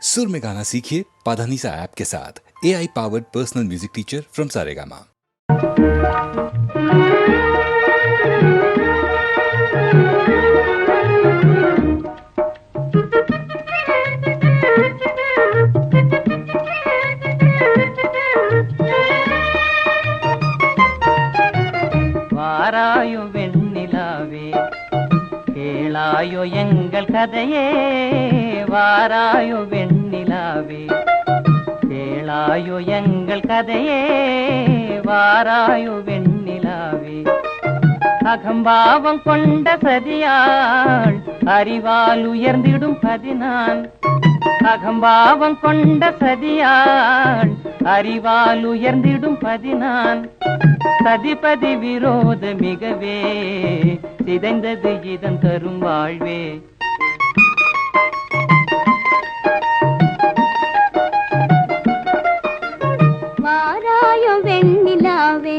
सुर में गाना सीखिए पाधानीसा ऐप के साथ। AI powered personal music teacher from Saregama. வாராயோ வெண்ணிலாவே கேளாயோ எங்கள் கதையே, வாராயோ வெண்ணிலாவே கேளாயோ எங்கள் கதையே, வாராயோ வெண்ணிலாவே. அகம்பாவம் கொண்ட சதியாள் அறிவால் உயர்ந்திடும் பதினான், அகம்பாவம் கொண்ட சதியாள் அறிவால் உயர்ந்திடும் பதினான். சதிபதி விரோத மிகவே சிதைந்தது இதன் தரும் வாழ்வே. வாராயோ வெண்ணிலாவே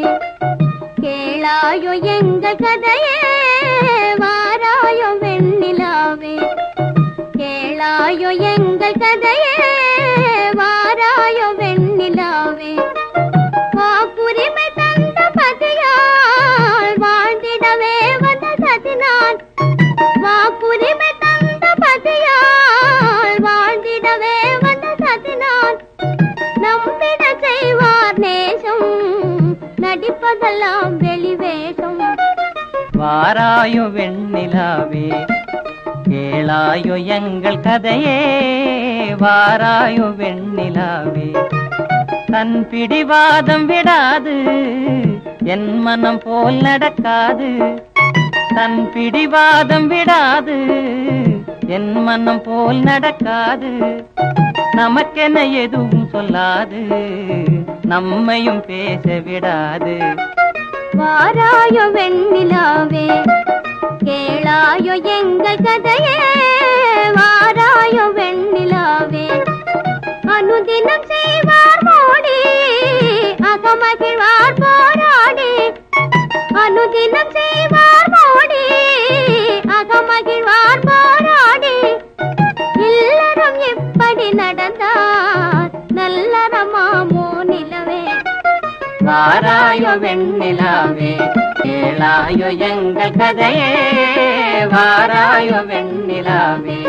கேளாயோ எங்கள் கதையே, வாராயோ வெண்ணிலாவே கேளாயோ எங்கள் கதையே, வாராயோ வெண்ணிலாவே. வாக்குரிமை தந்த பதியால் வாழ்ந்திடவே வந்த சதினான், வாக்குரிமை தந்த பதியால் வாழ்ந்திடவே வந்த சதினான். நம்பிட செய்வார் நேசம், நடிப்பதெல்லாம் வெளிவேஷம். வாராயோ வெண்ணிலாவே கேளாயோ எங்கள் கதையே, வாராயோ வெண்ணிலாவே. தன் பிடிவாதம் விடாது என் மனம் போல் நடக்காது, தன் பிடிவாதம் விடாது என் மனம் போல் நடக்காது. நமக்கென எதுவும் சொல்லாது நம்மையும் பேச விடாது. வாராயோ வெண்ணிலாவே கேளாயோ எங்கள் கதையே, வாராயோ வெண்ணிலாவே. அனுதினம் செய்வார் மோடி அகமகிழ்வார் போராடி, அனுதினம் செய்வார் மோடி அகமகிழ்வார் போராடி. இல்லறம் எப்படி நடந்தார் நல்லறமாமோ நிலவே. வாராயோ வெண்ணிலாவே கேளாயோ எங்கள் கதையே, வாராயோ வெண்ணிலாவே.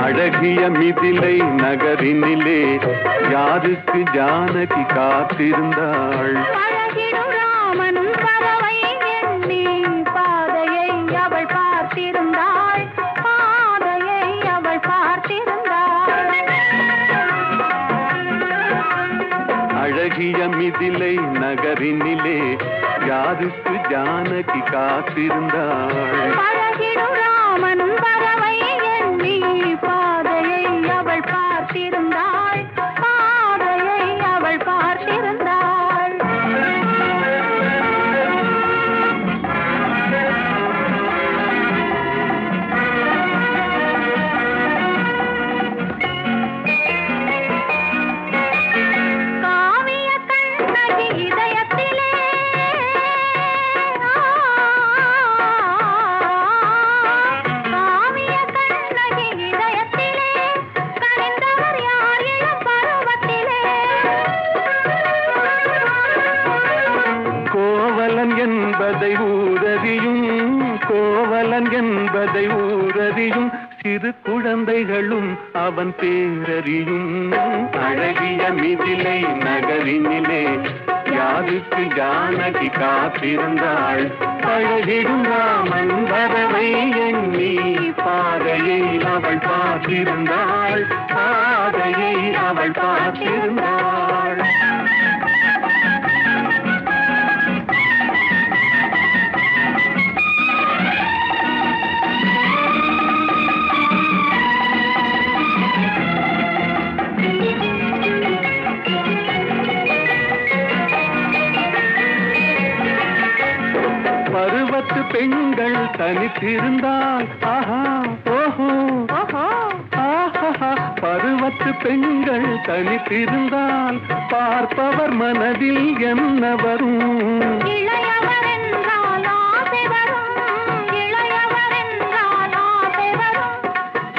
அழகிய மிதிலை நகரினிலே யாருக்கு ஜானகி காத்திருந்தாள். ராமன் பறவை எண்ணி பாதையை அவள் பார்த்திருந்தாள், பாதையை அவள் பார்த்திருந்தாள். அழகிய மிதிலை நகரினிலே யாருக்கு ஜானகி காத்திருந்தாள். ராமன் பறவை எண்ணி பாதையை அவள் பார்த்திருந்தாள், பாதையை அவள் பார்த்திருந்தாள். காவிய கண்ணகி இதயத்திலே காவிய கண்ணகி இதயத்திலே கனிந்தவர் யார் இளம் பருவத்திலே. கோவலன் என்பதை ஊரறியும், கோவலன் என்பதை ஊரறியும் சிறு குழந்தைகளும் அவன் பேரறியும். அழகிய மிதிலை நகரினிலே யாருக்கு ஜானகி காத்திருந்தாள். பழகிடும் ராமன் வரவை எண்ணி பாதையை அவள் பார்த்திருந்தாள், பாதையை அவள் பார்த்திருந்தாள். தனித்திருந்தால் ஆஹா ஓஹோ ஓஹோ ஆஹா பருவத்து பெண்கள் தனித்திருந்தால் பார்ப்பவர் மனதில் என்ன வரும்? இளையவர் என்றால் ஆசை வரும், இளையவர் என்றால் ஆசை வரும்,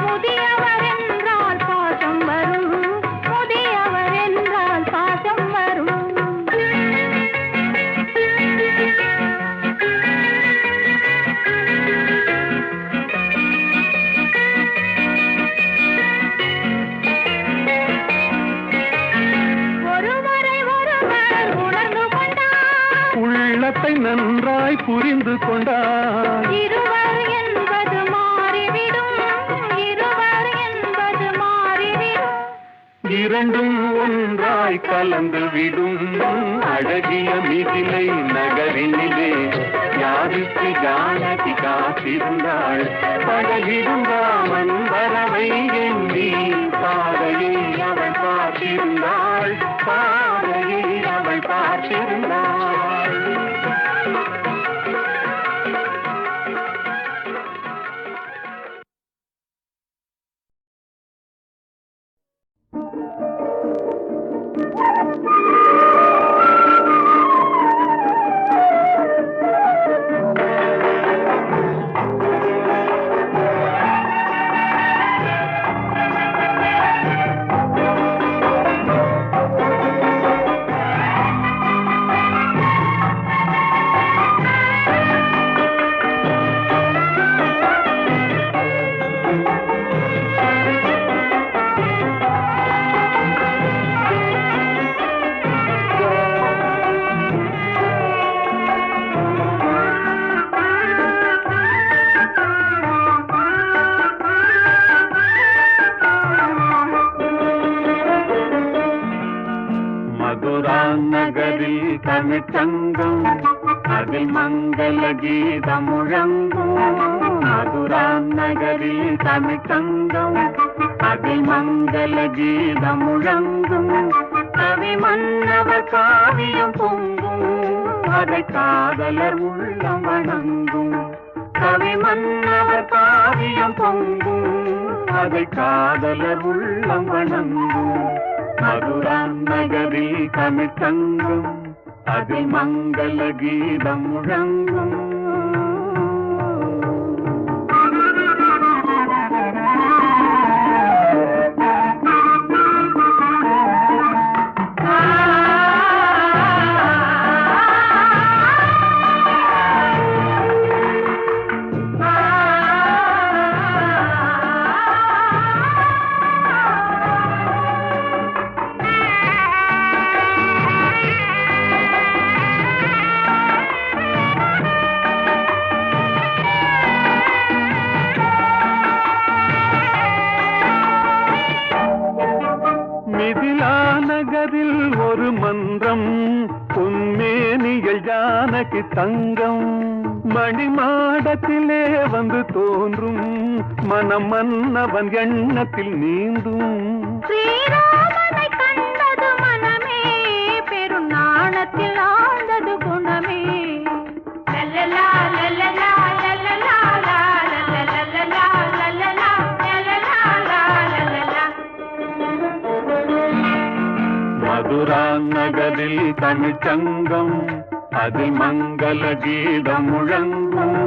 முதியவர் என்றால் பாசம் வரும், முதியவர் என்றால் பாசம் வரும். ஒருவரை ஒருவர் உணர்ந்து கொண்டார், உள்ளத்தை நன்றாய் புரிந்து கொண்டார். இருவர் என்பது மாறிவிடும், இருவர் என்பது மாறிவிடும். இரண்டும் ஒன்றாய் கலந்து விடும். அழகிய மிதிலை நகரினிலே யாருக்கு ஜானகி காத்திருந்தாள். பழகிடும் ராமன் வரவை எண்ணி பாதையை அவள் பார்த்திருந்தாள், பாதையை அவள் பார்த்திருந்தாள். நகரில் தமிழ்ச்சங்கம் அதில் மங்கள கீதம் முழங்கும். மதுரா நகரில் தமிழ்ச்சங்கம் அதில் மங்கள கீதம் முழங்கும். கவி மன்னவர் காவியம் பொங்கும், அதை காதலர் உள்ளம் வணங்கும். கவி மன்னவர் காவியம் பொங்கும், அதை காதலர் உள்ளம் வணங்கும். மதுரா நகரில் தமிழ்ச்சங்கம் அதில் மங்கள கீதம் முழங்கும். நகரில் ஒரு மன்றம் பொன்மேனிகள் ஜானகி தங்கம். மணிமாடத்திலே வந்து தோன்றும் மனம் மன்னவன் எண்ணத்தில் நீந்தும். ஸ்ரீராமனை கண்டது மனமே, பெருநாணத்தில் ஆழ்ந்தது குணமே. லல்லலா லல்லலா லல்லலா லல்லலா லல்லலா லல்லலா லல்லலா. மதுரா நகரில் தமிழ்ச்சங்கம் அதில் மங்கள கீதம் முழங்கும்.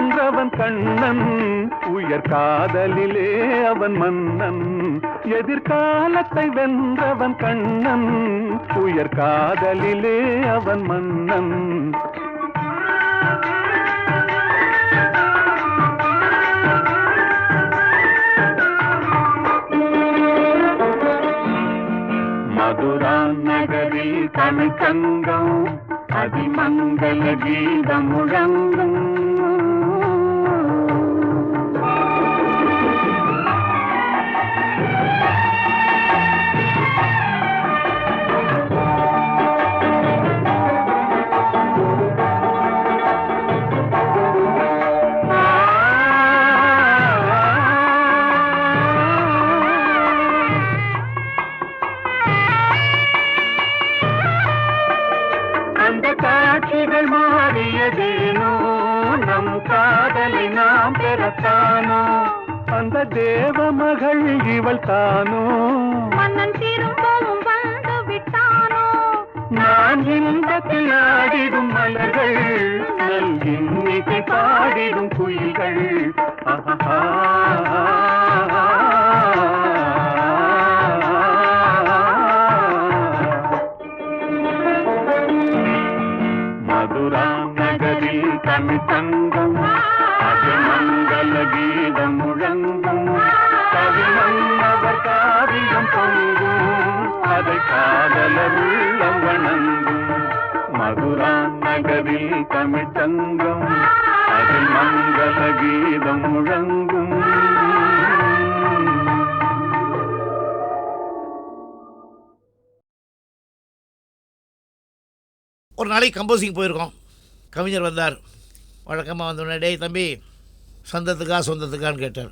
வென்றவன் கண்ணன், உயர் காதலிலே அவன் மன்னன். எதிர்காலத்தை வென்றவன் கண்ணன், உயர் காதலிலே அவன் மன்னன். மதுரா நகரில் தமிழ் சங்கம், அதிமங்கல கீதம் முழங்கும். காட்சிகள் மாறியதேனோ, நம் காதலை நாம் பெறத்தானோ, அந்த தேவ மகள் இவள் தானோ, மன்னன் திரும்பவும் வந்து விட்டானோ, நான் இன்பத்தில் ஆடிடும் மலர்கள், நல் இன்னிசை பாடிடும் குயில்கள். மதுரா நகரில் தமிழ் சங்கம், அதிமங்கல கீதம் முழங்கும். கவிமன்னவர் காவியம் பொங்கும், அதை காதலர் உள்ளம் வணங்கும். மதுரா நகரில் தமிழ் சங்கம், அதிமங்கல கீதம் முழங்கும். ஒரு நாளைக்கு கம்போசிங் போயிருக்கோம். கவிஞர் வந்தார். வழக்கமாக வந்தோடனே, டேய் தம்பி, சொந்தத்துக்கான்னு கேட்டார்.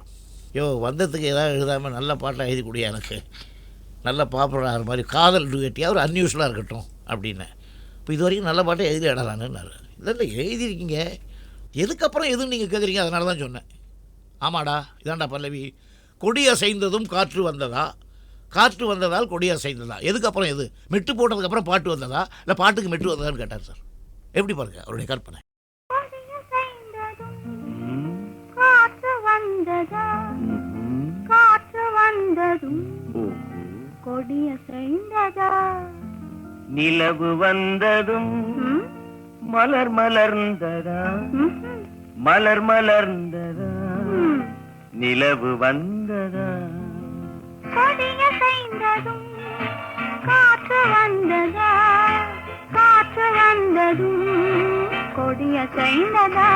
யோ, வந்ததுக்கு ஏதாவது எழுதாமல் நல்ல பாட்டை எழுதி கொடுயா, எனக்கு நல்ல பாப்புலர் ஆகிற மாதிரி காதல் டுவேட்டியாக ஒரு அன்யூஸ்வலாக இருக்கட்டும் அப்படின்னேன். இப்போ இது வரைக்கும் நல்ல பாட்டை எழுதி இடலான்னு. இல்லை எழுதியிருக்கீங்க, எதுக்கப்புறம் எதுவும் நீங்கள் கேட்குறீங்க, அதனால தான் சொன்னேன். ஆமாடா, இதாண்டா பல்லவி. கொடி அசைந்ததும் காற்று வந்ததா, காற்று வந்ததால் கொடி அசைந்ததா, எதுக்கப்புறம் எது? மெட்டு போட்டதுக்கப்புறம் பாட்டு வந்ததா, இல்லை பாட்டுக்கு மெட்டு வந்ததான்னு கேட்டார் சார். எப்படி பாருங்க அவருடைய கற்பனை. காற்று வந்ததா, காற்று வந்ததும் கொடிய செய்ததா, நிலவு வந்ததும் மலர் மலர்ந்ததா, மலர் மலர்ந்ததா, நிலவு வந்ததா, கொடிய செய்ததும் காற்று வந்ததா, காற்று வந்ததும் கொடிய செய்ததா.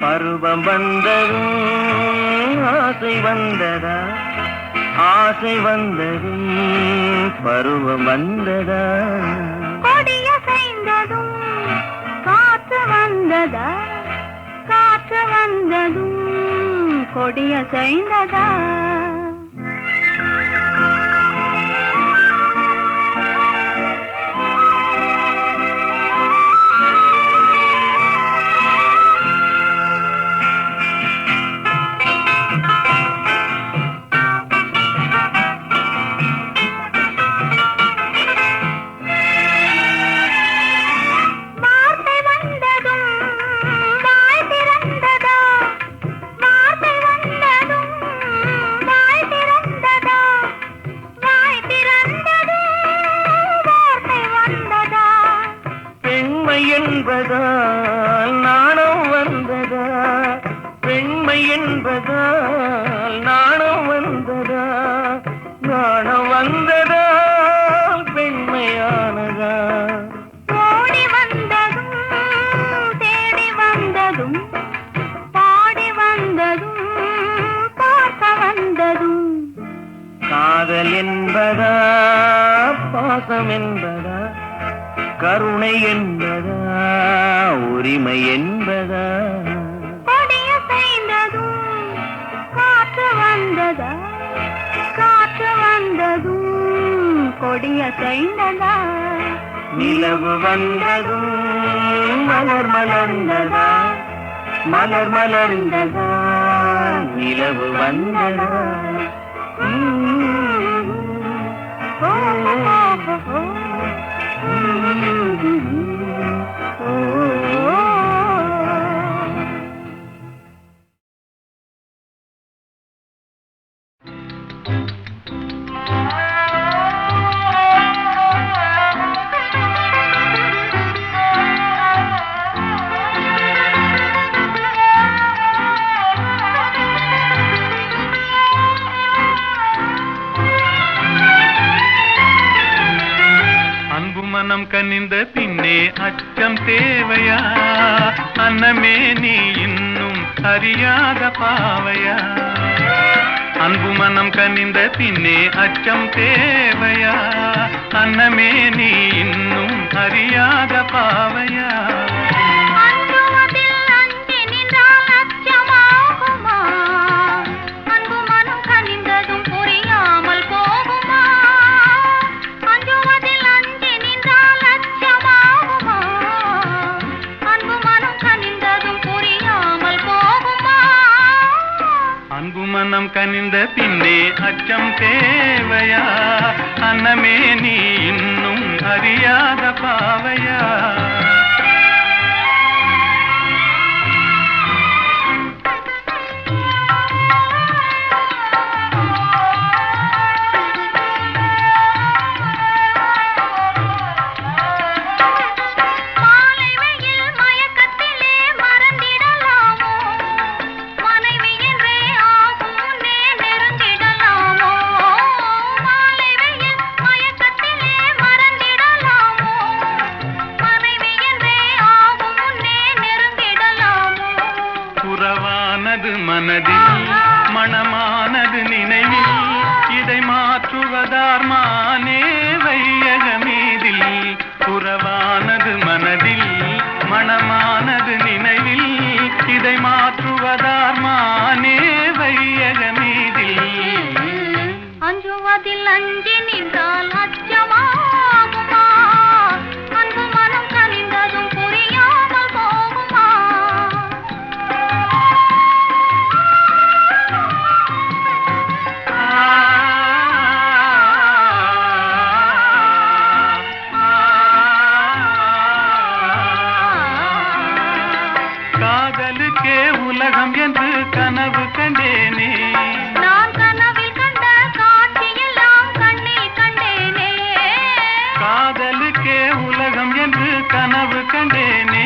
பருவம் வந்ததும் ஆசை வந்ததா, ஆசை வந்ததும் பருவம் வந்ததா, கொடிய செய்ததும் காற்று வந்ததா, காற்று வந்ததும் கொடிய செய்ததா. ஆணை என்பதா உரிமை என்பதா கொடிய செய்ததும் காற்று வந்ததா காற்று வந்ததும் கொடிய செய்ததா நிலவு வந்ததும் மலர் மலர்ந்ததா மலர் மலர்ந்ததா நிலவு வந்ததா மனம் கனிந்த பின்னே அச்சம் தேவையா அன்னமே நீ இன்னும் அறியாத பாவையா அன்பு மனம் கனிந்த பின்னே அச்சம் தேவையா அன்னமே நீ இன்னும் அறியாத பாவையா மனம் கனிந்த பின்னே அச்சம் தேவையா அன்னமே நீ இன்னும் அறியாத பாவையா மனதில் மணமானது நினைவில் இதை மாற்றுவதார் மானே வையகமீதில் புறவானது மனதில் மணமானது நினைவில் இதை மாற்றுவதார் மானே வையகமீதில் அஞ்சுவதில் அஞ்சி நின்றால் அச்சமாகுமா அன்பு மனம் கனிந்ததும் புரியாமல் போகுமா காதலுக்கே உலகம் என்று கனவு கண்டேனே நான் கனவில் கண்ட காட்சியெல்லாம் கண்ணில் கண்டேனே காதலுக்கே உலகம் என்று கனவு கண்டேனே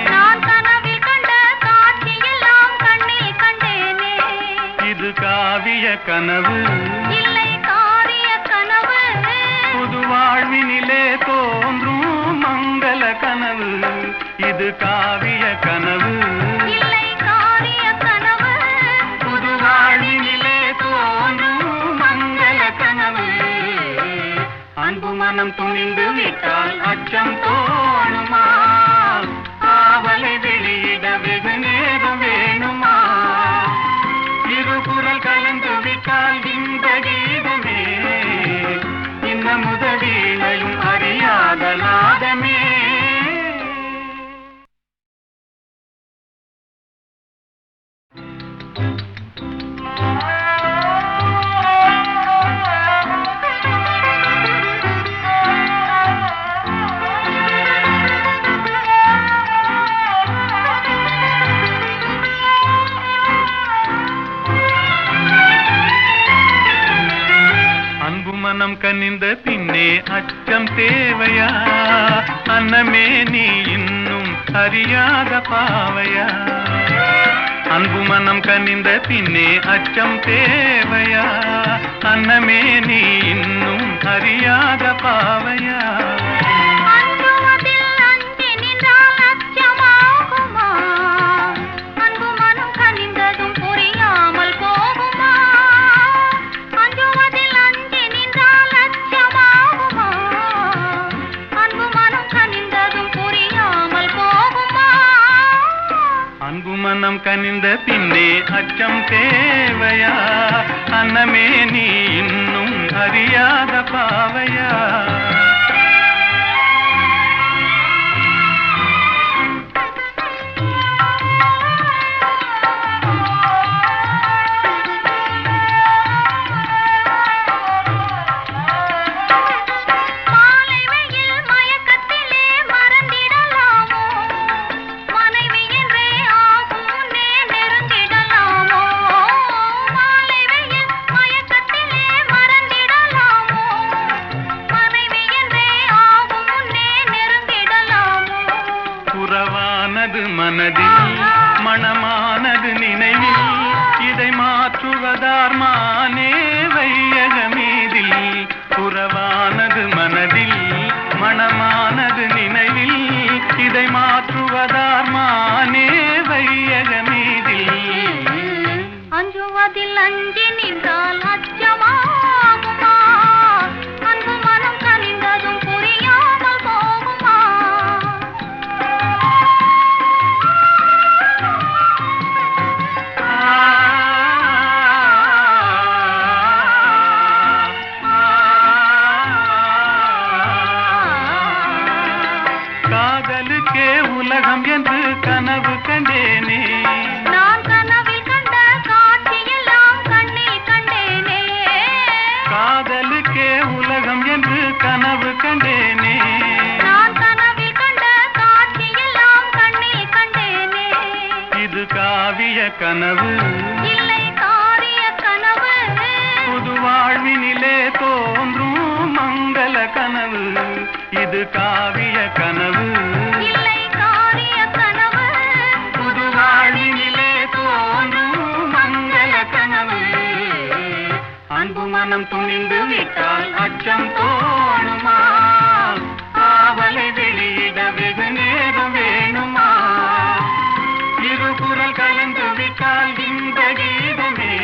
நான் கனவில் கண்ட காட்சியெல்லாம் கண்ணில் கண்டேனே இது காவிய கனவு இல்லை காரிய கனவு புது வாழ்வினிலே தோன்றும் மங்கள கனவு இது காவிய கனவு இல்லை காரிய கனவு புது வாழ்வினிலே தோன்றும் மங்கள கனவு அன்பு மனம் துணிந்து விட்டால் அச்சம் தோணுமா காவலை வெளியிட வெகு நேரம் வேணுமா இரு குரல் கலந்து விட்டால் இந்த கீதமே இந்த முதவீணையும் அறியாத நாதமே மனம் கனிந்த பின்னே அச்சம் தேவையா அன்னமே நீ இன்னும் அறியாத பாவையா அன்பு மனம் கனிந்த பின்னே அச்சம் தேவையா அன்னமே நீ இன்னும் அறியாத பாவையா கனிந்ததும் உள்ளம் கனிந்த பின்னே அச்சம் தேவையா? அன்னமே நீ இன்னும் அறியாத பாவையா? மனதில் மணமானது நினைவில் இதை மாற்றுவதார் மானே வையகமீதில். புறவானது மனதில் மணமானது நினைவில் இதை மாற்றுவதார் மானே வையகமீதில். அஞ்சுவதில் அஞ்சி நின்றால் அச்சமாகுமா? அன்பு மனம் கனிந்ததும் புரியாமல் போகுமா? காதலுக்கே உலகம் என்று கனவு கண்டேனே, நான் கனவில் கண்ட காட்சியெல்லாம் கண்ணில் கண்டேனே. காதலுக்கே உலகம் என்று கனவு கண்டேனே, நான் கனவில் கண்ட காட்சியெல்லாம் கண்ணில் கண்டேனே. இது காவிய கனவு இல்லை காரிய கனவு, புது வாழ்வினிலே தோன்றும் மங்கள கனவு. இது காவிய கனவு இல்லை காரிய கனவு, புது வாழ்வினிலே தோன்றும் மங்கள கனவு. அன்பு மனம் துணிந்து விட்டால் அச்சம் தோணுமா? காவலை வெளியிட வெகு நேரம் வேணுமா? இருபுறல் கலந்து விட்டால் இந்த கீதமே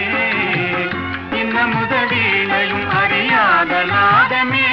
இன்ன முதலீனையும் அறியாத நாதமே.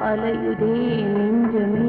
அலையுதே நெஞ்சமே.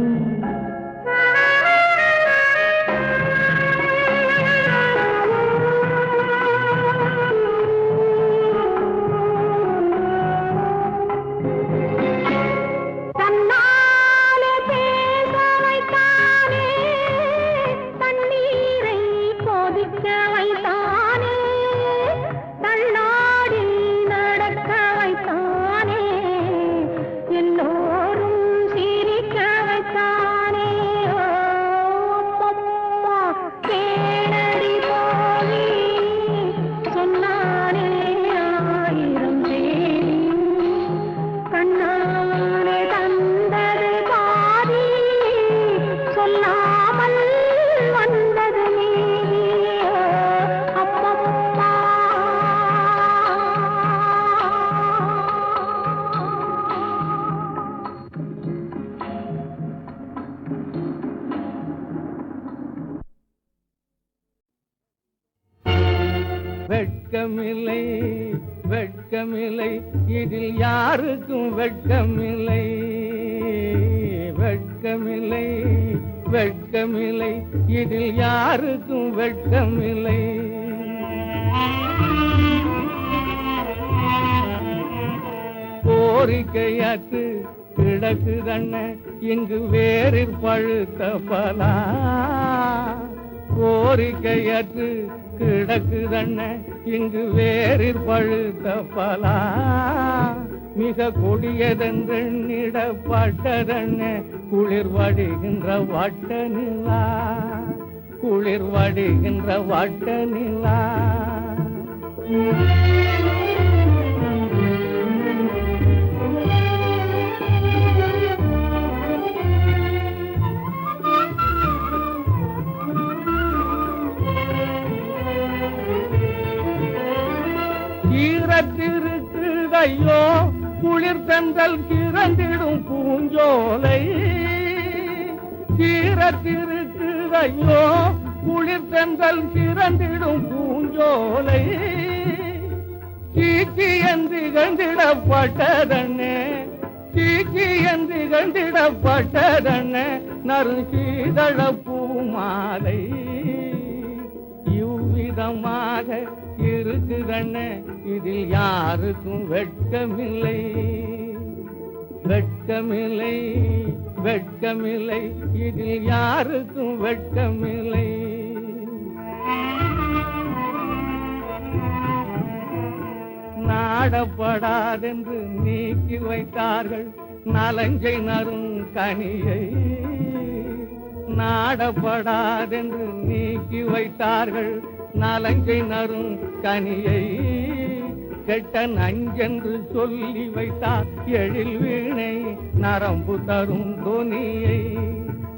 வெட்கமில்லை வெட்கமில்லை இதில் யாருக்கும் வெட்கமில்லை. வெட்கமில்லை வெட்கமில்லை இதில் யாருக்கும் வெட்கமில்லை. கோரிக்கையாற்று கிடக்குதண்ண இங்கு வேறிற் பழுத்த பலா. கோரிக்கையற்று கிடக்குதண்ண இங்கு வேறிற் பழுத்த பலா. மிக கொடியதென்றெண்ணிடப்பட்டதண்ண குளிர் வடிகின்ற வாட்ட நிலா. குளிர் வடிகின்ற வாட்ட நிலா. ஈரத்திருக்குதையோ குளிர் தந்தல் கிறந்திடும் பூஞ்சோலை. ஈரத்திருக்குதையோ குளிர் தந்தல் கிறந்திடும் பூஞ்சோலை. சீக்கி என்று கண்டிடப்பட்டதண்ணே சீக்கி என்று கண்டிடப்பட்டதண்ணே நறு சீதள பூமாலை. இவ்விதமாக இருக்குதண்ண இதில் யாருக்கும் வெட்கமில்லை. வெட்கமில்லை வெட்கமில்லை இதில் யாருக்கும் வெட்கமில்லை. நாடப்படாதென்று நீக்கி வைத்தார்கள் நலஞ்சை நரும் கனியை. நாடப்படாதென்று நீக்கி வைத்தார்கள் நலங்கை நரும் கனியை. கெட்ட நஞ்சென்று சொல்லி வைத்தார் எழில் வீணை நரம்பு தரும் தொனியை.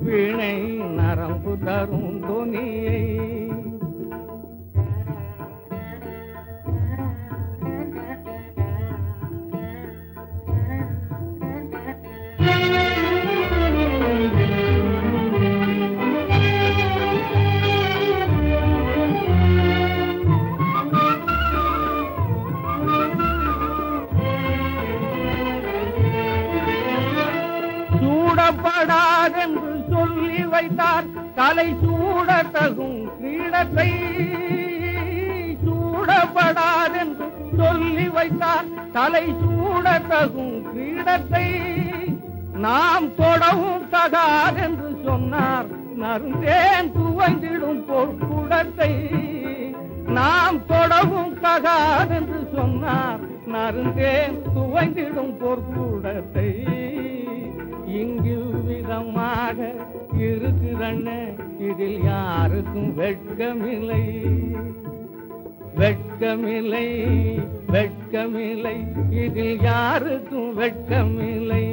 வீணை நரம்பு தரும் தொனியை. சூடப்படாதென்று சொல்லி வைத்தார் தலை சூடத்தகும் கிரீடத்தை. சூடப்படாதென்று சொல்லி வைத்தார் தலை சூடத்தகும் கிரீடத்தை. நாம் தொடவும் தகாதென்று சொன்னார் நருந்தேன் துவங்கிடும் பொற்குடத்தை. நாம் தொடவும் தகாதென்று சொன்னார் நருந்தேன் துவங்கிடும் பொற்குடத்தை. இங்கு விதமாக இருக்குதண்ண இதில் யாருக்கும் வெட்கமில்லை. வெட்கமில்லை வெட்கமில்லை இதில் யாருக்கும் வெட்கமில்லை.